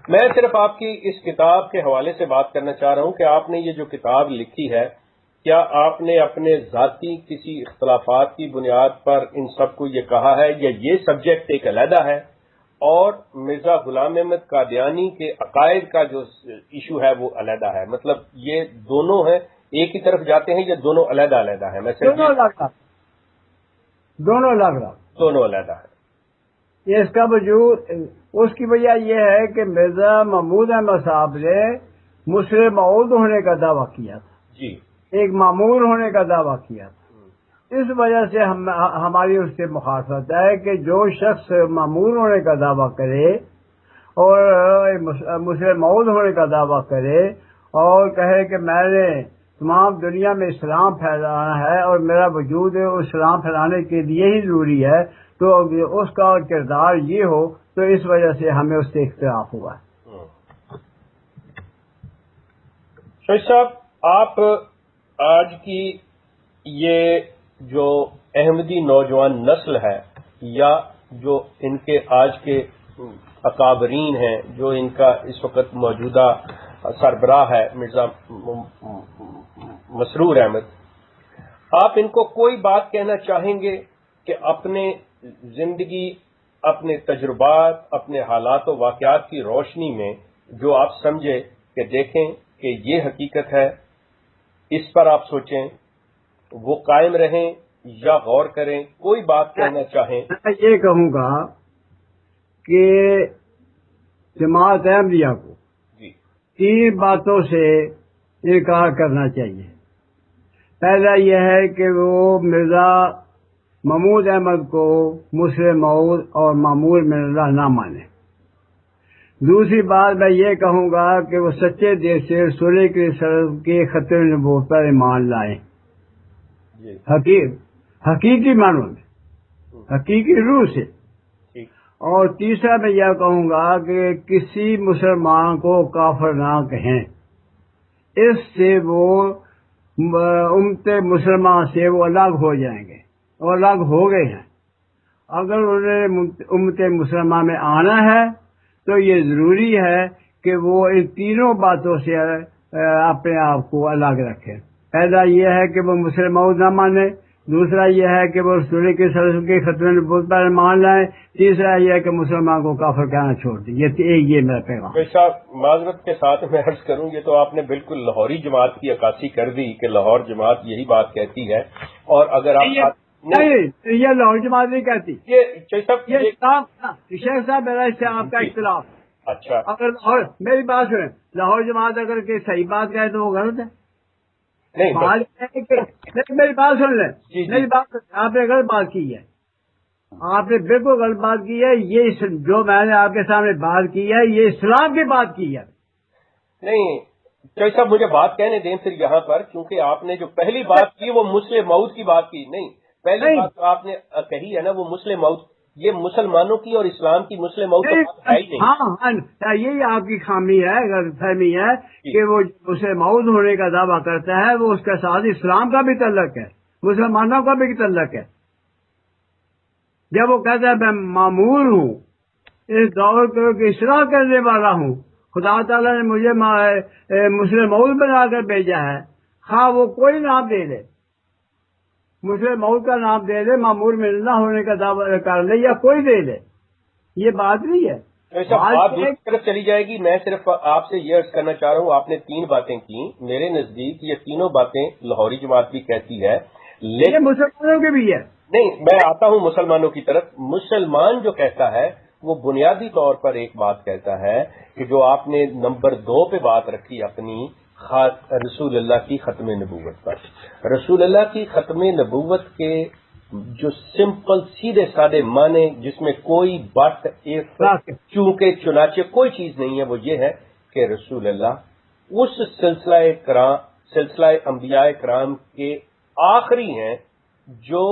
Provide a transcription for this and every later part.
میں صرف آپ کی اس کتاب کے حوالے سے بات کرنا چاہ رہا ہوں کہ آپ نے یہ جو کتاب لکھی ہے، کیا آپ نے اپنے ذاتی کسی اختلافات کی بنیاد پر ان سب کو یہ کہا ہے، یا یہ سبجیکٹ ایک علیحدہ ہے اور مرزا غلام احمد قادیانی کے عقائد کا جو ایشو ہے وہ علیحدہ ہے؟ مطلب یہ دونوں ہیں، ایک ہی طرف جاتے ہیں، یا دونوں علیحدہ علیحدہ ہیں؟ میں صرف دونوں علیحدہ ہیں۔ اس کا وجود، اس کی وجہ یہ ہے کہ مرزا محمود احمد صاحب نے مسلم معود ہونے کا دعویٰ کیا تھا، جی، ایک معمور ہونے کا دعویٰ کیا تھا۔ اس وجہ سے ہماری اس سے مخالفت ہے کہ جو شخص معمور ہونے کا دعویٰ کرے اور مسلم معود ہونے کا دعویٰ کرے اور کہے کہ میں نے تمام دنیا میں اسلام پھیلانا ہے اور میرا وجود اسلام پھیلانے کے لیے ہی ضروری ہے، تو اس کا کردار یہ ہو، تو اس وجہ سے ہمیں اس سے اختلاف ہوا ہے۔ شاہد صاحب، آپ آج کی یہ جو احمدی نوجوان نسل ہے، یا جو ان کے آج کے اکابرین ہیں، جو ان کا اس وقت موجودہ سربراہ ہے مرزا مسرور احمد، آپ ان کو کوئی بات کہنا چاہیں گے کہ اپنے زندگی، اپنے تجربات، اپنے حالات و واقعات کی روشنی میں جو آپ سمجھے کہ دیکھیں کہ یہ حقیقت ہے، اس پر آپ سوچیں، وہ قائم رہیں یا غور کریں، کوئی بات کہنا چاہیں؟ میں یہ کہوں گا کہ جماعت احمدیہ کو جی، 3 باتوں سے انکار کرنا چاہیے۔ پہلا یہ ہے کہ وہ مرزا محمود احمد کو مسلم معود اور معمور من اللہ نہ مانے۔ دوسری بات میں یہ کہوں گا کہ وہ سچے دل سے رسول کریم کے ختم نبوت پر ایمان لائیں، حقیقی معنوں میں، حقیقی روح سے۔ اور تیسرا میں یہ کہوں گا کہ کسی مسلمان کو کافر نہ کہیں، اس سے وہ امت مسلمان سے وہ الگ ہو جائیں گے، اور الگ ہو گئے ہیں۔ اگر انہیں امت مسلمان میں آنا ہے تو یہ ضروری ہے کہ وہ ان 3 باتوں سے اپنے آپ کو الگ رکھیں۔ پہلا یہ ہے کہ وہ مسلم معود نہ مانے، دوسرا یہ ہے کہ وہ رسول کے صلی اللہ علیہ وسلم کے ختم نبوت پر ایمان لائیں، تیسرا یہ ہے کہ مسلمان کو کافر کہنا چھوڑ دیں۔ یہ میرا پیغام۔ صاحب، معذرت کے ساتھ میں عرض کروں، یہ تو آپ نے بالکل لاہوری جماعت کی عکاسی کر دی کہ لاہور جماعت یہی بات کہتی ہے، اور اگر آپ نہیں، یہ لاہور جماعت نہیں کہتی، یہ شیخ صاحب میرا اس سے آپ کا اختلاف۔ اچھا، اگر میری بات سنیں، لاہور جماعت اگر کہ صحیح بات کہے تو وہ غلط ہے۔ میری بات سن لیں، میری بات آپ نے غلط بات کی ہے، آپ نے بالکل غلط بات کی ہے۔ یہ جو میں نے آپ کے سامنے بات کی ہے، یہ اسلام کی بات کی ہے۔ نہیں شیخ صاحب، مجھے بات کہنے دیں پھر یہاں پر، کیونکہ آپ نے جو پہلی بات کی وہ مسلم معود کی بات کی۔ نہیں، پہلی بات آپ نے کہی ہے نا وہ مسلم معود، یہ مسلمانوں کی اور اسلام کی مسلم معود تو بات ہے ہی نہیں۔ ہاں، یہی آپ کی خامی ہے، غلط فہمی ہے کہ وہ مسلم معود ہونے کا دعویٰ کرتا ہے، وہ اس کے ساتھ اسلام کا بھی تعلق ہے، مسلمانوں کا بھی تعلق ہے۔ جب وہ کہتا ہے میں معمور ہوں، اس دور کی اصلاح کرنے والا ہوں، خدا تعالیٰ نے مجھے مسلم معود بنا کر بھیجا ہے، خواہ وہ کوئی نام دے دے، مسلم معود کا نام دے دے، معمور من اللہ ہونے کا دعویٰ کر لے، یا کوئی دے دے، یہ بات نہیں ہے۔ بات دوسری طرف چلی جائے گی۔ میں صرف آپ سے یہ عرض کرنا چاہ رہا ہوں، آپ نے 3 باتیں کی، میرے نزدیک یہ تینوں باتیں لاہوری جماعت بھی کہتی ہے، لیکن مسلمانوں کے بھی ہے۔ نہیں، میں آتا ہوں مسلمانوں کی طرف۔ مسلمان جو کہتا ہے وہ بنیادی طور پر ایک بات کہتا ہے کہ جو آپ نے نمبر 2 پہ بات رکھی اپنی، رسول اللہ کی ختم نبوت پر، رسول اللہ کی ختم نبوت کے جو سمپل سیدھے سادے معنی، جس میں کوئی بٹ ایک چونکہ چنانچہ کوئی چیز نہیں ہے، وہ یہ ہے کہ رسول اللہ اس سلسلہ انبیاء کرام کے آخری ہیں جو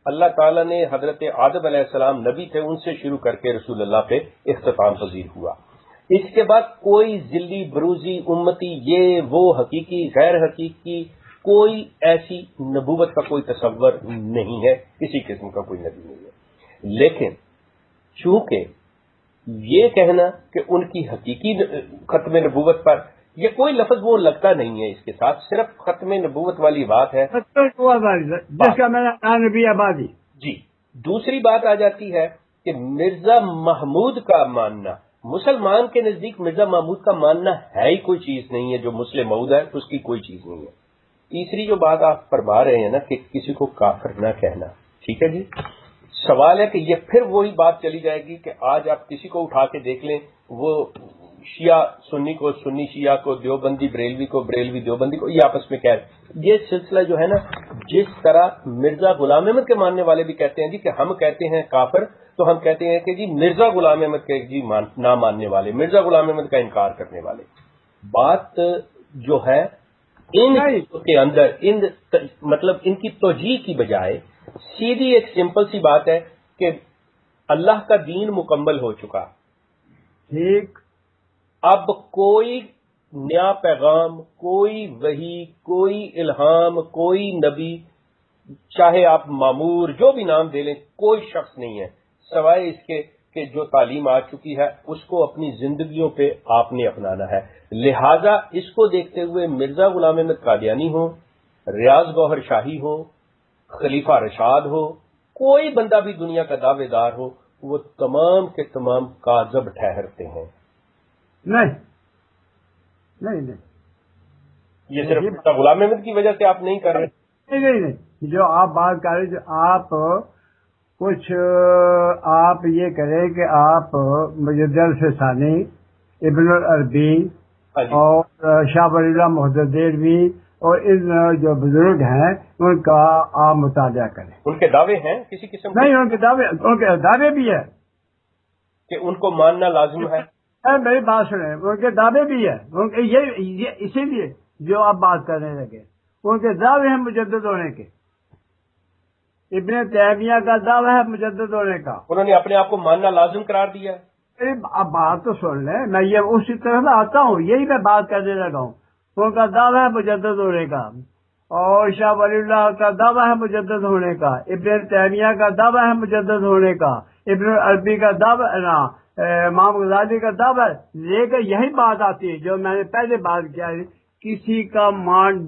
اللہ تعالیٰ نے حضرت آدم علیہ السلام نبی تھے، ان سے شروع کر کے رسول اللہ پہ اختتام پذیر ہوا۔ اس کے بعد کوئی ذلی بروزی امتی، یہ وہ حقیقی غیر حقیقی کوئی ایسی نبوت کا کوئی تصور نہیں ہے، کسی قسم کا کوئی نبی نہیں ہے۔ لیکن چونکہ یہ کہنا کہ ان کی حقیقی ختم نبوت پر یہ کوئی لفظ وہ لگتا نہیں ہے اس کے ساتھ، صرف ختم نبوت والی بات ہے جس کا میں نے نبی آبادی. جی. دوسری بات آ جاتی ہے کہ مرزا محمود کا ماننا، مسلمان کے نزدیک مرزا محمود کا ماننا ہے ہی کوئی چیز نہیں ہے، جو مسلم مود ہے اس کی کوئی چیز نہیں ہے. تیسری جو بات آپ فرما رہے ہیں نا کہ کسی کو کافر نہ کہنا، ٹھیک ہے جی، سوال ہے کہ یہ پھر وہی بات چلی جائے گی کہ آج آپ کسی کو اٹھا کے دیکھ لیں، وہ شیعہ سنی کو، سنی شیعہ کو، دیوبندی بریلوی کو، بریلوی دیوبندی کو، یہ آپس میں کہہ رہے. یہ سلسلہ جو ہے نا، جس طرح مرزا غلام احمد کے ماننے والے بھی کہتے ہیں جی کہ ہم کہتے ہیں کافر، تو ہم کہتے ہیں کہ جی مرزا غلام احمد کے جی نہ ماننے والے، مرزا غلام احمد کا انکار کرنے والے. بات جو ہے ان کے اندر مطلب ان کی توجیہ کی بجائے سیدھی ایک سمپل سی بات ہے کہ اللہ کا دین مکمل ہو چکا، ٹھیک، اب کوئی نیا پیغام، کوئی وحی، کوئی الہام، کوئی نبی، چاہے آپ معمور جو بھی نام دے لیں، کوئی شخص نہیں ہے سوائے اس کے کہ جو تعلیم آ چکی ہے اس کو اپنی زندگیوں پہ آپ نے اپنانا ہے. لہذا اس کو دیکھتے ہوئے مرزا غلام احمد قادیانی ہو، ریاض گوہر شاہی ہو، خلیفہ رشاد ہو، کوئی بندہ بھی دنیا کا دعوے دار ہو، وہ تمام کے تمام کاذب ٹھہرتے ہیں. نہیں نہیں نہیں، یہ صرف مرزا غلام احمد کی وجہ سے آپ نہیں کر رہے؟ نہیں، جو آپ بات کر رہے، جو آپ کچھ آپ یہ کریں کہ آپ مجدد الفسانی، ابن العربی اور شاہ ولی اللہ محدث دہلوی اور ان جو بزرگ ہیں ان کا آپ مطالعہ کریں. ان کے دعوے ہیں کسی قسم نہیں، ان کے دعوے بھی ہے کہ ان کو ماننا لازم ہے. میری بات سنیں، ان کے دعوے بھی ہے، ان کے یہ اسی لیے جو آپ بات کرنے لگے ان کے دعوے ہیں مجدد ہونے کے. ابن تیمیہ کا دعویٰ ہے مجدد ہونے کا. انہوں نے اپنے آپ کو ماننا لازم قرار دیا ہے. اب بات تو سن لیں، میں یہ اسی طرح آتا ہوں، یہی میں بات کرنے لگا ہوں. ان کا دعویٰ ہے مجدد ہونے کا، اور شاہ ولی اللہ کا دعویٰ ہے مجدد ہونے کا، ابن تیمیہ کا دعویٰ ہے مجدد ہونے کا، ابن عربی کا دعویٰ، امام غزالی کا دعویٰ. لیکن یہی بات آتی ہے جو میں نے پہلے بات کیا، کسی کا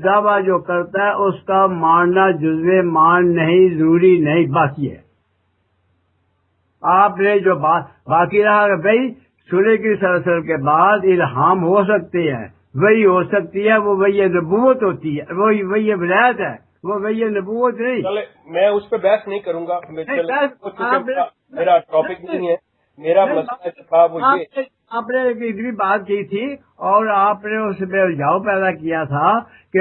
دعویٰ جو کرتا ہے اس کا ماننا جزو مان نہیں، ضروری نہیں، باقی ہے. آپ نے جو بات باقی رہا بھائی سورہ کی سلسل کے بعد الہام ہو سکتے ہیں، وہی ہو سکتی ہے، وہ وہی نبوت ہوتی ہے، وہی ولایت ہے، وہ وہی نبوت نہیں. میں اس پہ بحث نہیں کروں گا، میرا ٹاپک نہیں ہے. میرا مسئلہ تھا وہ یہ، آپ نے ایک بھی بات کی تھی اور آپ نے اس میں الجھاؤ پیدا کیا تھا کہ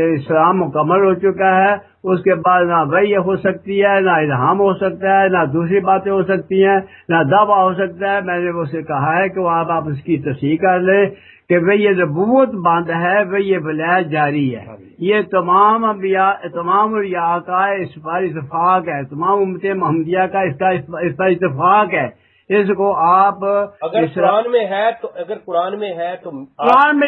اسلام مکمل ہو چکا ہے، اس کے بعد نہ وحی ہو سکتی ہے، نہ الہام ہو سکتا ہے، نہ دوسری باتیں ہو سکتی ہیں، نہ دعویٰ ہو سکتا ہے. میں نے اسے کہا ہے کہ وہ آپ اس کی تصحیح کر لیں کہ وہی نبوت بند ہے، وہی ولایت جاری ہے. یہ تمام انبیاء، تمام اولیاء کا اس پر اتفاق ہے، تمام امت محمدیہ کا اس پر اتفاق ہے. اس کو آپ اگر قرآن میں ہے تو قرآن میں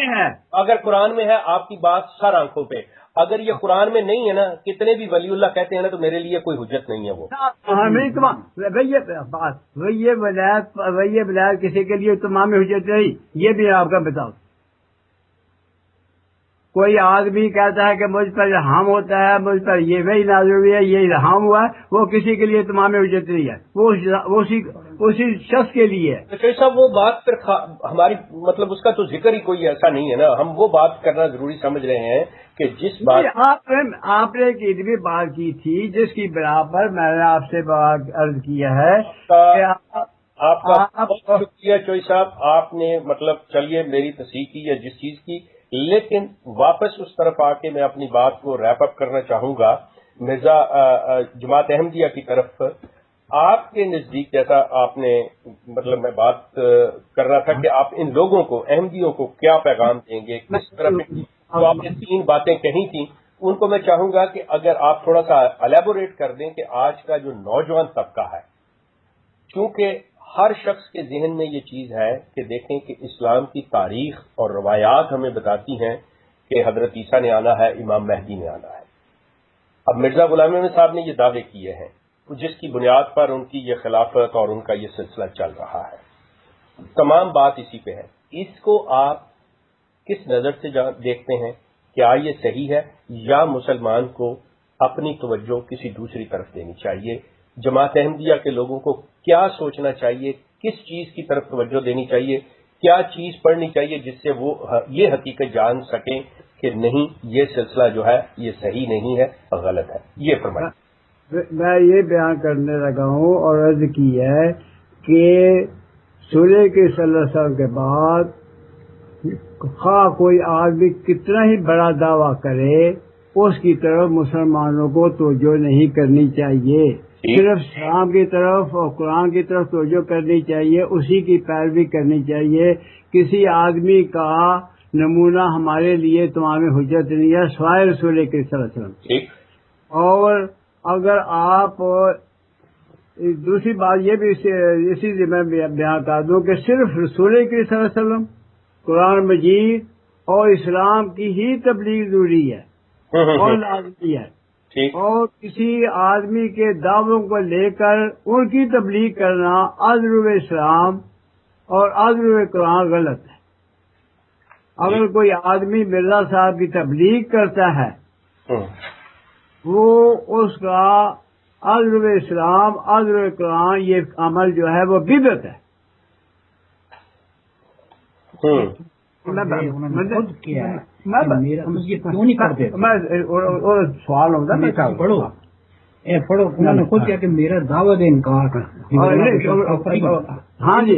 ہے، اگر قرآن میں ہے آپ کی بات سر آنکھوں پہ. اگر یہ قرآن میں نہیں ہے نا، کتنے بھی ولی اللہ کہتے ہیں نا، تو میرے لیے کوئی حجت نہیں ہے. وہ وہی ولایت کسی کے لیے تمام حجت نہیں. یہ بھی آپ کا بتاؤ، کوئی آدمی کہتا ہے کہ مجھ پر الہام ہوتا ہے، مجھ پر یہ وہی نازل ہوئی ہے، یہ الہام ہوا ہے، وہ کسی کے لیے تمام حجت نہیں ہے، وہ اسی شخص کے لیے ہے. تو صاحب وہ بات پھر ہماری مطلب اس کا تو ذکر ہی کوئی ایسا نہیں ہے نا. ہم وہ بات کرنا ضروری سمجھ رہے ہیں کہ جس بات آپ نے ایک ادبی بات کی تھی جس کی بنا پر میں نے آپ سے عرض کیا ہے کہ آپ کا بہت شکریہ چوئی صاحب. آپ نے مطلب چلیے میری تصحیح کی یا جس چیز کی، لیکن واپس اس طرف آ کے میں اپنی بات کو ریپ اپ کرنا چاہوں گا مرزا جماعت احمدیہ کی طرف. آپ کے نزدیک جیسا آپ نے مطلب میں بات کر رہا تھا کہ آپ ان لوگوں کو، احمدیوں کو کیا پیغام دیں گے، کس طرف جو آپ نے 3 باتیں کہی تھیں ان کو میں چاہوں گا کہ اگر آپ تھوڑا سا الیبوریٹ کر دیں کہ آج کا جو نوجوان طبقہ ہے، چونکہ ہر شخص کے ذہن میں یہ چیز ہے کہ دیکھیں کہ اسلام کی تاریخ اور روایات ہمیں بتاتی ہیں کہ حضرت عیسیٰ نے آنا ہے، امام مہدی نے آنا ہے. اب مرزا غلام احمد صاحب نے یہ دعوے کیے ہیں، جس کی بنیاد پر ان کی یہ خلافت اور ان کا یہ سلسلہ چل رہا ہے. تمام بات اسی پہ ہے. اس کو آپ کس نظر سے دیکھتے ہیں؟ کیا یہ صحیح ہے یا مسلمان کو اپنی توجہ کسی دوسری طرف دینی چاہیے؟ جماعت احمدیہ کے لوگوں کو کیا سوچنا چاہیے؟ کس چیز کی طرف توجہ دینی چاہیے؟ کیا چیز پڑھنی چاہیے جس سے وہ یہ حقیقت جان سکیں کہ نہیں، یہ سلسلہ جو ہے یہ صحیح نہیں ہے، غلط ہے؟ یہ فرمائیں. میں یہ بیان کرنے لگا ہوں اور عرض کی ہے کہ سورہ کے صلی اللہ علیہ وسلم کے بعد خواہ کوئی آدمی کتنا ہی بڑا دعویٰ کرے، اس کی طرف مسلمانوں کو توجہ نہیں کرنی چاہیے. صرف اسلام کی طرف اور قرآن کی طرف توجہ کرنی چاہیے، اسی کی پیروی کرنی چاہیے. کسی آدمی کا نمونہ ہمارے لیے تمام حجت نہیں ہے سوائے رسول کے صلی اللہ علیہ وسلم. اور اگر آپ دوسری بات یہ بھی اسی سے میں بیان کر دوں کہ صرف رسول کے صلی اللہ علیہ وسلم، قرآن مجید اور اسلام کی ہی تبلیغ ضروری ہے اور لازمی ہے. اور کسی آدمی کے دعووں کو لے کر ان کی تبلیغ کرنا عذر اسلام اور عذر قرآن غلط ہے. اگر کوئی آدمی مرزا صاحب کی تبلیغ کرتا ہے وہ اس کا عذر اسلام عذر قرآن یہ عمل جو ہے وہ بدعت ہے. سوال ہوگا پڑھو انہوں نے خود کیا کہ میرا دعوت انکار کر. ہاں جی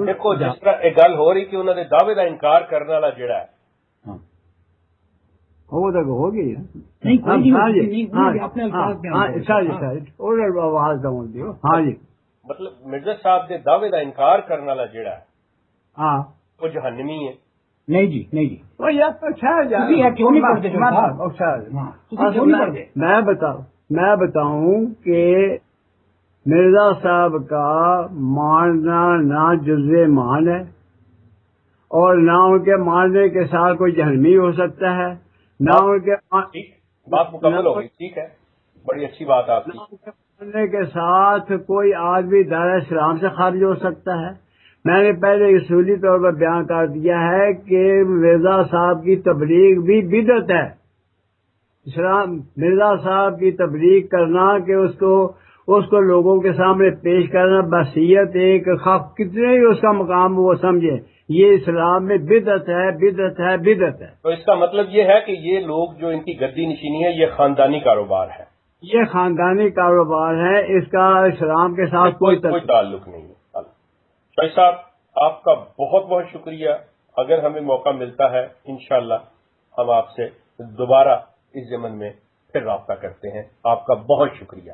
دیکھو جس طرح ایک گل ہو رہی کہ انہوں نے دعوے کا انکار کرنے والا جڑا ہے وہ تک ہو گئی. ہاں جی مطلب مرزا صاحب کے دعوے کا انکار کرنے والا جڑا ہے ہاں وہ جہنمی ہے. نہیں جی نہیں جی میں بتاؤں کہ مرزا صاحب کا ماننا نہ جزو مان ہے اور نہ ان کے ماننے کے ساتھ کوئی جہنمی ہو سکتا ہے، نہ ان کے بات مکمل ہو گئی. ٹھیک ہے، بڑی اچھی بات آپ کی. ماننے کے ساتھ کوئی آدمی دائرہ اسلام سے خارج ہو سکتا ہے. میں نے پہلے اصولی طور پر بیان کر دیا ہے کہ مرزا صاحب کی تبلیغ بھی بدعت ہے. اسلام مرزا صاحب کی تبلیغ کرنا کہ اس کو لوگوں کے سامنے پیش کرنا بصیت ایک خاص کتنے ہی اس کا مقام وہ سمجھے، یہ اسلام میں بدعت ہے بدعت ہے بدعت ہے. تو اس کا مطلب یہ ہے کہ یہ لوگ جو ان کی گدی نشینی ہے یہ خاندانی کاروبار ہے، یہ خاندانی کاروبار ہے، اس کا اسلام کے ساتھ کوئی تعلق نہیں ہے. شاہد صاحب آپ کا بہت بہت شکریہ. اگر ہمیں موقع ملتا ہے انشاءاللہ ہم آپ سے دوبارہ اس ضمن میں پھر رابطہ کرتے ہیں. آپ کا بہت شکریہ.